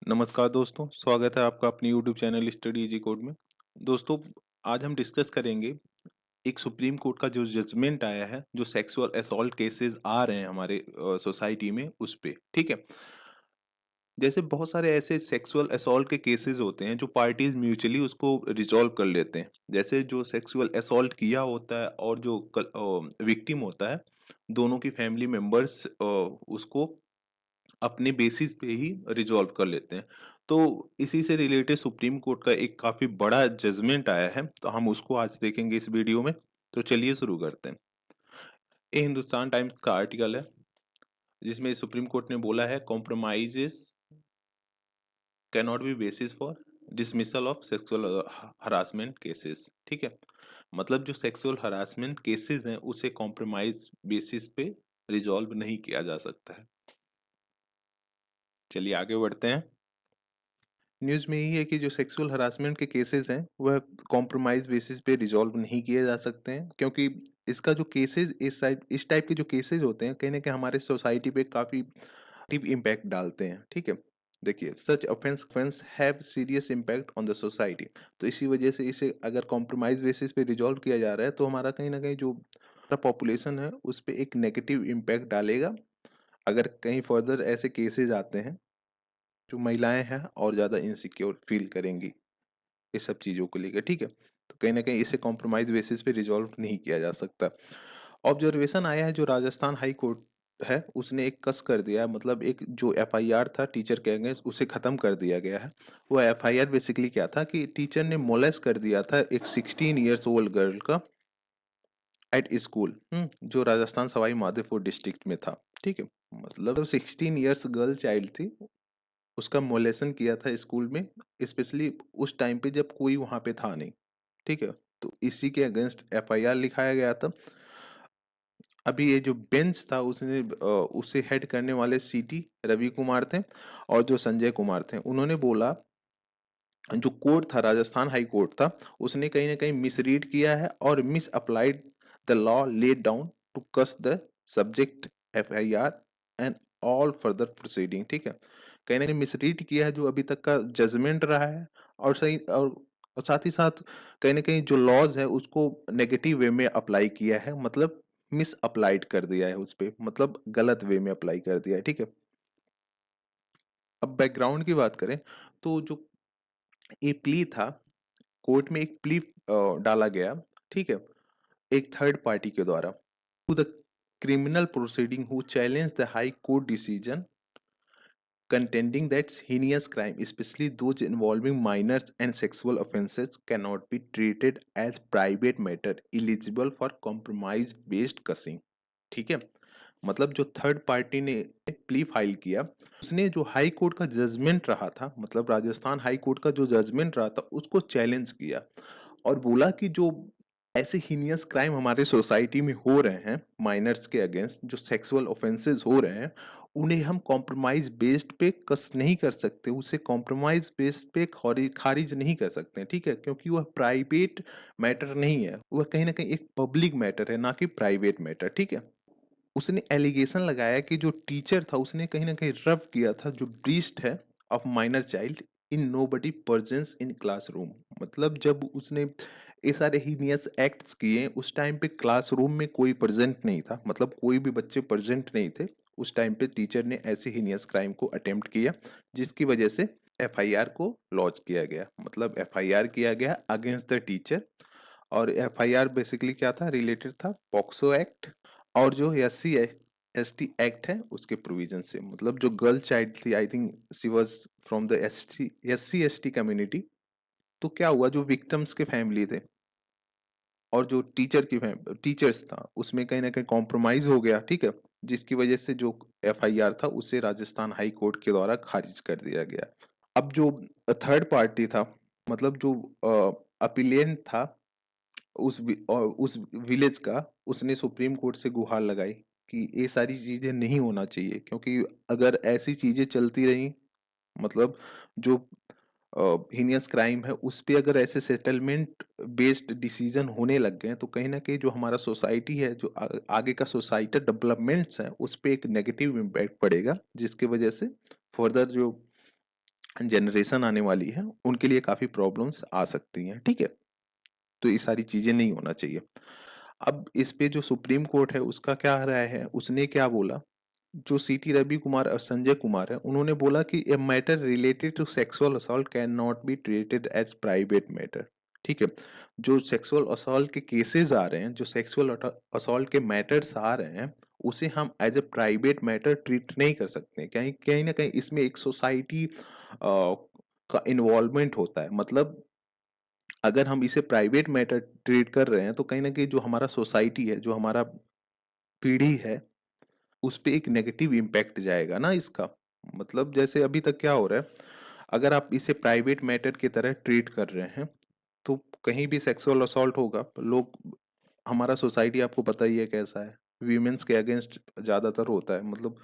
नमस्कार दोस्तों, स्वागत है आपका अपने YouTube channel study easy code में। दोस्तों, आज हम डिस्कस करेंगे एक सुप्रीम कोर्ट का जो जजमेंट आया है, जो सेक्सुअल असॉल्ट केसेस आ रहे हैं हमारे सोसाइटी में, उस पे। ठीक है। जैसे बहुत सारे ऐसे सेक्सुअल असॉल्ट के केसेस होते हैं जो पार्टीज म्यूचुअली उसको रिजॉल्व कर लेते हैं। जैसे जो सेक्सुअल असॉल्ट किया होता है और जो विक्टिम होता है, दोनों की फैमिली मेंबर्स उसको अपने बेसिस पे ही रिजॉल्व कर लेते हैं। तो इसी से रिलेटेड सुप्रीम कोर्ट का एक काफी बड़ा जजमेंट आया है, तो हम उसको आज देखेंगे इस वीडियो में। तो चलिए शुरू करते हैं। ये हिंदुस्तान टाइम्स का आर्टिकल है, जिसमें सुप्रीम कोर्ट ने बोला है compromises can not B basis for dismissal of sexual harassment cases. ठीक है। मतलब जो सेक्सुअल हरासमेंट केसेस हैं उसे कॉम्प्रोमाइज बेसिस पे रिजॉल्व नहीं किया जा सकता है। चलिए आगे बढ़ते हैं। न्यूज़ में यही है कि जो सेक्सुअल हरासमेंट के केसेस हैं वह कॉम्प्रोमाइज बेसिस पे रिजॉल्व नहीं किए जा सकते हैं, क्योंकि इसका जो केसेस इस टाइप के जो केसेस होते हैं कहीं ना कहीं हमारे सोसाइटी पे काफ़ी डिप इम्पैक्ट डालते हैं। ठीक है। देखिए, सच offence have serious impact on the society. तो इसी वजह से इसे अगर कॉम्प्रोमाइज बेसिस पे रिजॉल्व किया जा रहा है तो हमारा कहीं ना कहीं जो पॉपुलेशन है उस पर एक नेगेटिव इम्पैक्ट डालेगा। अगर कहीं फर्दर ऐसे केसेस आते हैं, जो महिलाएं हैं और ज़्यादा इनसिक्योर फील करेंगी इस सब चीज़ों को लेकर। ठीक है। तो कहीं ना कहीं इसे कॉम्प्रोमाइज बेसिस पे रिजॉल्व नहीं किया जा सकता। ऑब्जर्वेशन आया है, जो राजस्थान हाई कोर्ट है उसने एक कस कर दिया है, मतलब एक जो एफआईआर था टीचर के अगेंस्ट उसे खत्म कर दिया गया है। वो एफआईआर बेसिकली क्या था कि टीचर ने मोलेस कर दिया था एक 16 ईयर्स ओल्ड गर्ल का एट स्कूल, जो राजस्थान सवाई माधोपुर डिस्ट्रिक्ट में था। ठीक है। मतलब 16 ईयर्स गर्ल चाइल्ड थी, उसका मोलेशन किया था स्कूल में, स्पेशली उस टाइम पे जब कोई वहां पे था नहीं। ठीक है। तो इसी के अगेंस्ट एफआईआर लिखाया गया था। अभी ये जो बेंच था उसे हेड करने वाले सीटी रवि कुमार थे, और जो संजय कुमार थे उन्होंने बोला जो कोर्ट था, राजस्थान हाई कोर्ट था, उसने कहीं ना कहीं मिसरीड किया है और misapplied the law laid down to quash the subject FIR and all further proceeding. ठीक है। कहीं ना कहीं मिसरीड किया है जो अभी तक का जजमेंट रहा है, और सही और साथ ही साथ कहीं ना कहीं जो लॉज है उसको नेगेटिव वे में अप्लाई किया है, मतलब मिस अप्लाइड कर दिया है उस पे, मतलब गलत वे में अप्लाई कर दिया है। ठीक है। अब बैकग्राउंड की बात करें तो जो ये प्ली था, कोर्ट में एक प्ली डाला गया। ठीक है। एक थर्ड पार्टी के द्वारा to the criminal proceeding who challenge the high court decision contending that heinous crime, especially those involving minors and sexual offences, cannot be treated as private matter eligible for compromise based cussing। ठीक है। मतलब जो third party ने plea file किया, उसने जो high court का judgement रहा था, मतलब राजस्थान हाई कोर्ट का जो जजमेंट रहा था उसको चैलेंज किया, और बोला कि जो ऐसे हीनियस क्राइम हमारे सोसाइटी में हो रहे हैं माइनर्स के अगेंस्ट, जो सेक्सुअल ऑफेंसेस हो रहे हैं, उन्हें हम कॉम्प्रोमाइज बेस्ड पे कस नहीं कर सकते, उसे कॉम्प्रोमाइज बेस्ड पे खारिज नहीं कर सकते। ठीक है। क्योंकि वह प्राइवेट मैटर नहीं है, वह कहीं ना कहीं एक पब्लिक मैटर है, ना कि प्राइवेट मैटर। ठीक है। उसने एलिगेशन लगाया कि जो टीचर था उसने कहीं ना कहीं रब किया था जो ब्रीस्ट है of minor child in nobody presence in classroom. मतलब जब उसने ये सारे हीनियस एक्ट्स किए उस टाइम पे क्लासरूम में कोई प्रेजेंट नहीं था, मतलब कोई भी बच्चे प्रेजेंट नहीं थे उस टाइम पे टीचर ने ऐसे हीनियस क्राइम को अटेम्प्ट किया, जिसकी वजह से एफआईआर को लॉन्च किया गया, मतलब एफआईआर किया गया अगेंस्ट द टीचर। और एफआईआर बेसिकली क्या था, रिलेटेड था पॉक्सो एक्ट और जो एस टी एक्ट है उसके प्रोविजन से। मतलब जो गर्ल चाइल्ड थी, I think she was from the S C S T community. तो क्या हुआ, जो विक्टिम्स के फैमिली थे और जो टीचर्स था उसमें कहीं ना कहीं कॉम्प्रोमाइज हो गया। ठीक है। जिसकी वजह से जो एफआईआर था उसे राजस्थान हाई कोर्ट के द्वारा खारिज कर दिया गया। अब जो थर्ड पार्टी था, मतलब जो अपीलेंट था और उस विलेज का, उसने सुप्रीम कोर्ट से गुहार लगाई कि ये सारी चीजें नहीं होना चाहिए, क्योंकि अगर ऐसी चीजें चलती रही, मतलब जो हीनियस क्राइम है उस पे अगर ऐसे सेटलमेंट बेस्ड डिसीजन होने लग गए तो कहीं ना कहीं जो हमारा सोसाइटी है, जो आगे का सोसाइटी डेवलपमेंट्स है, उस पे एक नेगेटिव इम्पैक्ट पड़ेगा, जिसकी वजह से फर्दर जो जनरेशन आने वाली है उनके लिए काफी प्रॉब्लम्स आ सकती हैं, ठीक है। तो ये सारी चीजें नहीं होना चाहिए। अब इस पे जो सुप्रीम कोर्ट है उसका क्या राय है, उसने क्या बोला, जो सीटी रवि कुमार और संजय कुमार है उन्होंने बोला कि a matter related to sexual assault can not be treated as private matter, ठीक है। जो सेक्सुअल असॉल्ट के केसेस आ रहे हैं, जो सेक्सुअल असॉल्ट के मैटर्स आ रहे हैं, उसे हम as a private matter treat नहीं कर सकते, कहीं कहीं ना कहीं इसमें एक सोसाइटी का इन्वॉल्वमेंट होता है। मतलब अगर हम इसे प्राइवेट मैटर ट्रीट कर रहे हैं तो कहीं ना कहीं जो हमारा सोसाइटी है, जो हमारा पीढ़ी है, उस पे एक नेगेटिव इम्पैक्ट जाएगा ना इसका। मतलब जैसे अभी तक क्या हो रहा है, अगर आप इसे प्राइवेट मैटर की तरह ट्रीट कर रहे हैं तो कहीं भी सेक्सुअल असॉल्ट होगा, लोग, हमारा सोसाइटी आपको पता ही है कैसा है, वीमेंस के अगेंस्ट ज्यादातर होता है। मतलब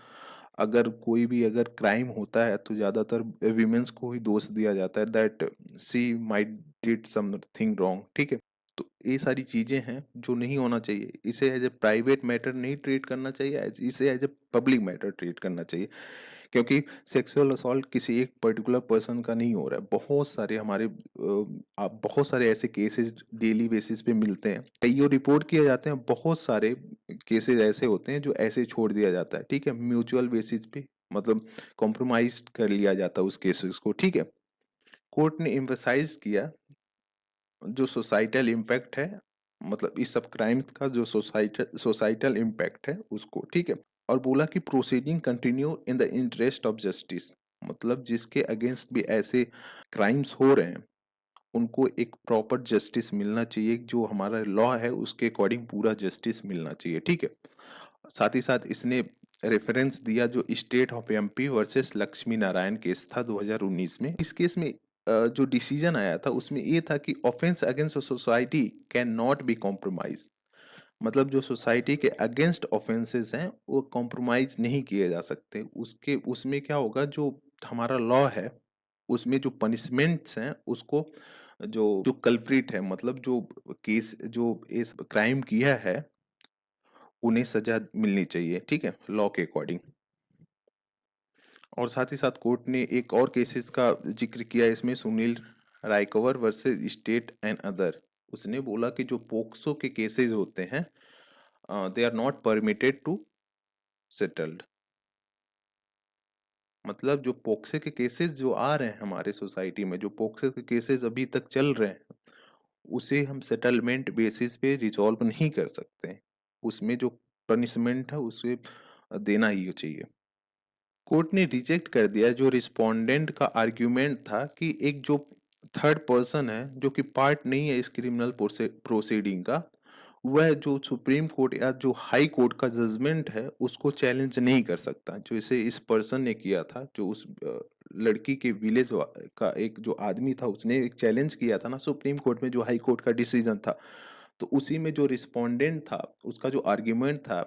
अगर कोई भी अगर क्राइम होता है तो ज्यादातर वीमेंस को ही दोष दिया जाता है, that she might did something wrong, ठीक है। तो ये सारी चीजें हैं जो नहीं होना चाहिए, इसे एज ए प्राइवेट मैटर नहीं ट्रीट करना चाहिए, इसे as a public matter treat करना चाहिए। क्योंकि सेक्सुअल असॉल्ट किसी एक पर्टिकुलर पर्सन का नहीं हो रहा है, बहुत सारे हमारे आप बहुत सारे ऐसे केसेस डेली बेसिस पे मिलते हैं, कईयों रिपोर्ट किए जाते हैं, बहुत सारे केसेस ऐसे होते हैं जो ऐसे छोड़ दिया जाता है, ठीक है, म्यूचुअल बेसिस पे, मतलब कॉम्प्रोमाइज कर लिया जाता है उस केसेस को, ठीक है। कोर्ट ने एम्फसाइज किया जो सोसाइटल इम्पैक्ट है, मतलब इस सब क्राइम्स का जो सोसाइटल सोसाइटल इम्पैक्ट है उसको, ठीक है। और बोला कि proceeding continue in the interest of justice, मतलब जिसके अगेंस्ट भी ऐसे क्राइम्स हो रहे हैं उनको एक प्रॉपर जस्टिस मिलना चाहिए, जो हमारा लॉ है उसके अकॉर्डिंग पूरा जस्टिस मिलना चाहिए, ठीक है। साथ ही साथ इसने रेफरेंस दिया जो state of MP versus Lakshmi Narayan case था 2019 में। इस केस में जो डिसीजन आया था उसमें ये था कि offence against society can not be compromise, मतलब जो सोसाइटी के अगेंस्ट ऑफेंसेस हैं वो कॉम्प्रोमाइज नहीं किए जा सकते। उसके उसमें क्या होगा, जो हमारा लॉ है उसमें जो पनिशमेंट्स हैं उसको, जो जो कल्प्रिट है, मतलब जो केस जो इस क्राइम किया है उन्हें सजा मिलनी चाहिए, ठीक है, लॉ के अकॉर्डिंग। और साथ ही साथ कोर्ट ने एक और केसेस का जिक्र किया इसमें, Sunil Raikwar versus state and other. उसने बोला कि जो पोक्सो के केसेस होते हैं they are not permitted to settled, मतलब जो पोक्से के केसेस जो आ रहे हैं हमारे सोसाइटी में, जो पोक्से के केसेस अभी तक चल रहे हैं उसे हम सेटलमेंट बेसिस पे रिजॉल्व नहीं कर सकते, उसमें जो पनिशमेंट है उसे देना ही चाहिए। कोर्ट ने रिजेक्ट कर दिया जो रिस्पोंडेंट का आर्ग्यूमेंट था कि एक जो थर्ड पर्सन है जो कि पार्ट नहीं है इस क्रिमिनल प्रोसीडिंग का, वह जो सुप्रीम कोर्ट या जो हाई कोर्ट का जजमेंट है उसको चैलेंज नहीं कर सकता, जो इसे इस पर्सन ने किया था, जो उस लड़की के विलेज का एक जो आदमी था उसने एक चैलेंज किया था ना सुप्रीम कोर्ट में, जो हाई कोर्ट का डिसीजन था। तो उसी में जो रिस्पोंडेंट था उसका जो आर्ग्यूमेंट था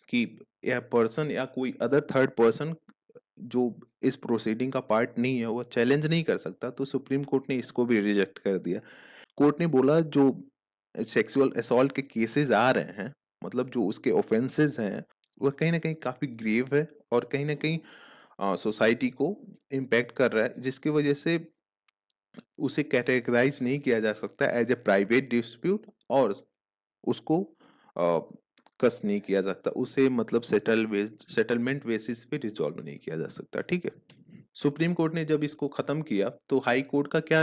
कि यह पर्सन या कोई अदर थर्ड पर्सन जो इस प्रोसीडिंग का पार्ट नहीं है वो चैलेंज नहीं कर सकता, तो सुप्रीम कोर्ट ने इसको भी रिजेक्ट कर दिया। कोर्ट ने बोला जो सेक्सुअल असॉल्ट के केसेस आ रहे हैं, मतलब जो उसके ऑफेंसेस हैं वह कहीं ना कहीं काफी ग्रेव है और कहीं ना कहीं सोसाइटी को इम्पैक्ट कर रहा है, जिसकी वजह से उसे कैटेगराइज नहीं किया जा सकता एज ए प्राइवेट डिस्प्यूट, और उसको अ, कस नहीं किया जाता उसे, मतलब सेटलमेंट बेसिस पे रिजॉल्व नहीं किया जा सकता, ठीक है। सुप्रीम कोर्ट ने जब इसको खत्म किया तो हाई कोर्ट का क्या,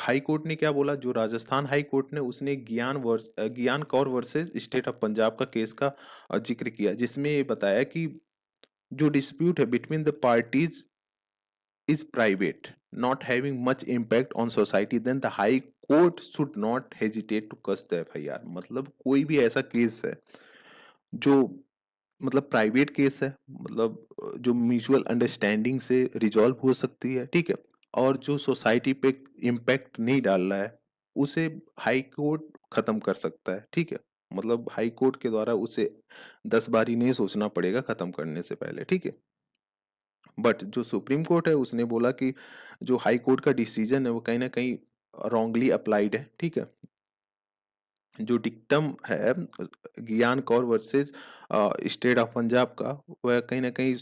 हाई कोर्ट ने क्या बोला, जो राजस्थान हाई कोर्ट ने उसने ज्ञान Kaur versus state of Punjab का केस का जिक्र किया, जिसमें ये बताया कि जो डिस्प्यूट है between the parties is private, not having much impact on society, then the high court should not hesitate to cast the FIR। मतलब कोई भी ऐसा केस है जो, मतलब प्राइवेट केस है, मतलब जो म्यूचुअल अंडरस्टैंडिंग से रिजॉल्व हो सकती है, ठीक है, और जो सोसाइटी पे इम्पैक्ट नहीं डाल रहा है उसे हाई कोर्ट खत्म कर सकता है, ठीक है। मतलब हाई कोर्ट के द्वारा उसे 10 बार ही नहीं सोचना पड़ेगा खत्म करने से पहले, ठीक है। बट जो सुप्रीम कोर्ट है उसने बोला कि जो हाई कोर्ट का डिसीजन है वो कहीं ना कहीं रॉन्गली अप्लाइड है, ठीक है। जो डिक्टम है ज्ञान Kaur versus state of Punjab का, वह कहीं ना कहीं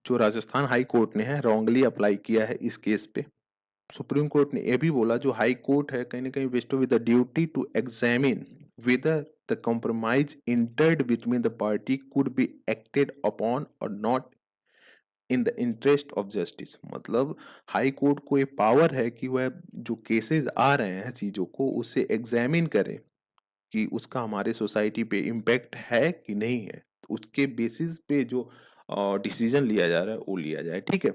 जो राजस्थान हाई कोर्ट ने है रॉन्गली अप्लाई किया है इस केस पे। सुप्रीम कोर्ट ने यह भी बोला जो हाई कोर्ट है कहीं ना कहीं vest with the duty to examine whether the compromise entered between the party could be acted upon or not in the interest of justice. मतलब हाई कोर्ट को ये पावर है कि वह जो केसेस आ रहे हैं चीजों को उसे एग्जामिन करे कि उसका हमारे सोसाइटी पे इम्पैक्ट है कि नहीं है, तो उसके बेसिस पे जो डिसीजन लिया जा रहा है वो लिया जाए, ठीक है।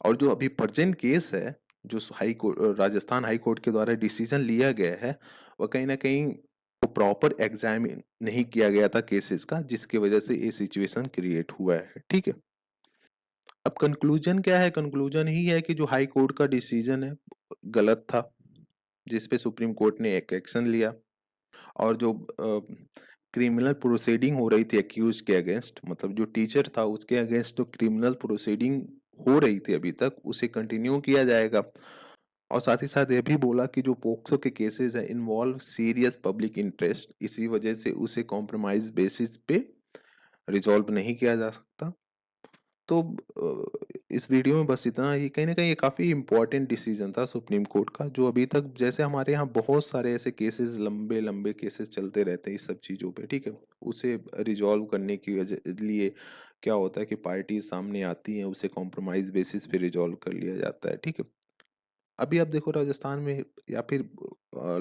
और जो अभी प्रेजेंट केस है जो high court Rajasthan high court के द्वारा डिसीजन लिया गया है वह कहीं ना कहीं प्रॉपर एग्जामिन नहीं किया गया था केसेस का, जिसकी वजह से ये सिचुएशन क्रिएट हुआ है, ठीक है। अब कंक्लूजन क्या है? कंक्लूजन ही है कि जो हाई कोर्ट का डिसीजन है गलत था, जिस पे सुप्रीम कोर्ट ने एक एक्शन लिया। और जो क्रिमिनल प्रोसीडिंग हो रही थी एक्यूज के अगेंस्ट, मतलब जो टीचर था उसके अगेंस्ट जो क्रिमिनल प्रोसीडिंग हो रही थी अभी तक उसे कंटिन्यू किया जाएगा। और साथ ही साथ यह भी बोला कि जो पोक्सो के केसेस है इन्वॉल्व सीरियस पब्लिक इंटरेस्ट, इसी वजह से उसे कॉम्प्रोमाइज बेसिस पे रिजॉल्व नहीं किया जा सकता। तो इस वीडियो में बस इतना ही। कहीं ना कहीं ये काफ़ी इंपॉर्टेंट डिसीजन था सुप्रीम कोर्ट का, जो अभी तक जैसे हमारे यहाँ बहुत सारे ऐसे केसेस लंबे लंबे केसेस चलते रहते हैं इस सब चीज़ों पे, ठीक है। उसे रिजॉल्व करने की वजह लिए क्या होता है कि पार्टी सामने आती हैं, उसे कॉम्प्रोमाइज बेसिस पे रिजॉल्व कर लिया जाता है, ठीक है। अभी आप देखो राजस्थान में या फिर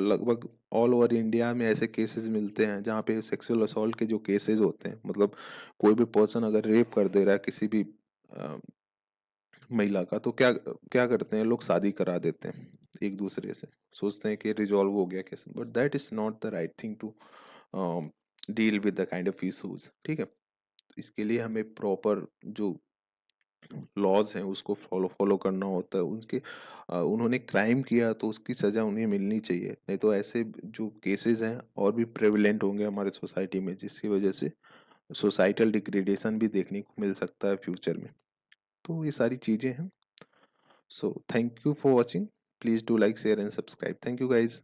लगभग ऑल ओवर इंडिया में ऐसे केसेस मिलते हैं जहाँ पे सेक्सुअल असॉल्ट के जो केसेस होते हैं, मतलब कोई भी पर्सन अगर रेप कर दे रहा है किसी भी अ, महिला का, तो क्या क्या करते हैं लोग? शादी करा देते हैं एक दूसरे से, सोचते हैं कि रिजॉल्व हो गया case, but that is not the right thing to deal with the kind of issues, ठीक है। इसके लिए हमें प्रॉपर जो लॉज हैं उसको फॉलो फॉलो करना होता है। उनके उन्होंने क्राइम किया तो उसकी सज़ा उन्हें मिलनी चाहिए, नहीं तो ऐसे जो केसेस हैं और भी प्रेवलेंट होंगे हमारे सोसाइटी में, जिसकी वजह से सोसाइटल डिग्रेडेशन भी देखने को मिल सकता है फ्यूचर में। तो ये सारी चीज़ें हैं। So thank you for watching. Please do like share and subscribe. Thank you guys.